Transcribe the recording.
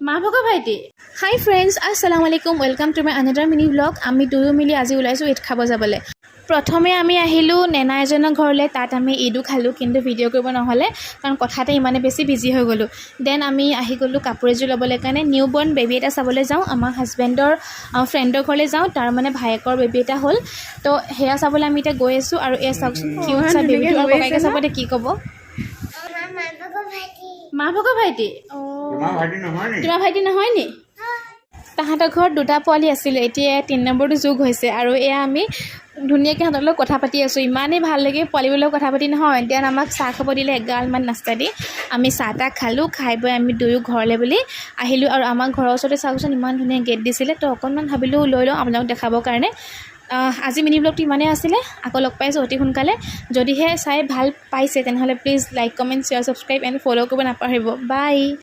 মা ভগৰ ভাইটি হাই ফ্ৰেণ্ডছ আসসালামু আলাইকুম welcome to my another mini blog আমি দুয়ো মিলি আজি ওলাইছোঁ ঈদ খাব যাবলৈ প্ৰথমে আমি আহিলোঁ নেনা এজনৰ ঘৰলৈ তাত আমি ঈদো খালোঁ কিন্তু ভিডিঅ' কৰিব নহ'লে কাৰণ কথাতে ইমানে বেছি বিজি হৈ গ'লোঁ দেন আমি আহি গ'লোঁ কাপোৰ এযোৰ ল'বলৈ কাৰণে নিউ বৰ্ণ বেবী এটা চাবলৈ যাওঁ আমাৰ হাজবেণ্ডৰ ফ্ৰেণ্ডৰ ঘৰলৈ যাওঁ তাৰ মানে ভায়েকৰ বেবী এটা হ'ল তো সেয়া চাবলৈ আমি এতিয়া গৈ আছোঁ আৰু এয়া চাওকচোন কিউট চাই বেবীটো আৰু ককাইকে চাবলৈ কি ক'ব মা ভগৰ ভাইটি তোমাৰ ভাইটি নহয় নি তাহাঁতৰ ঘৰত দুটা পোৱালি আছিলে এতিয়া 3 নম্বৰটো যোগ হৈছে আৰু এয়া আমি ধুনীয়াকৈ সিহঁতৰ লগত কথা পাতি আছোঁ ইমানেই ভাল লাগে পোৱালিবোৰৰ লগত কথা পাতি নহয় দেন আমাক চাহ খাব দিলে এগালমান নাস্তা দি আমি চাহ তাহ খালোঁ খাই বৈ আমি দুয়ো ঘৰলৈ বুলি আহিলোঁ আৰু আমাৰ ঘৰৰ ওচৰতে চাওকচোন ইমান ধুনীয়া গেট দিছিলে তো অকণমান ভাবিলোঁ লৈ লওঁ আপোনালোকক দেখাবৰ কাৰণে আজি মিনি ব্লগটো ইমানেই আছিলে আকৌ লগ পাইছোঁ অতি সোনকালে যদিহে চাই ভাল পাইছে তেনেহ'লে please like comment share subscribe and follow' কৰিব নাপাহৰিব বাই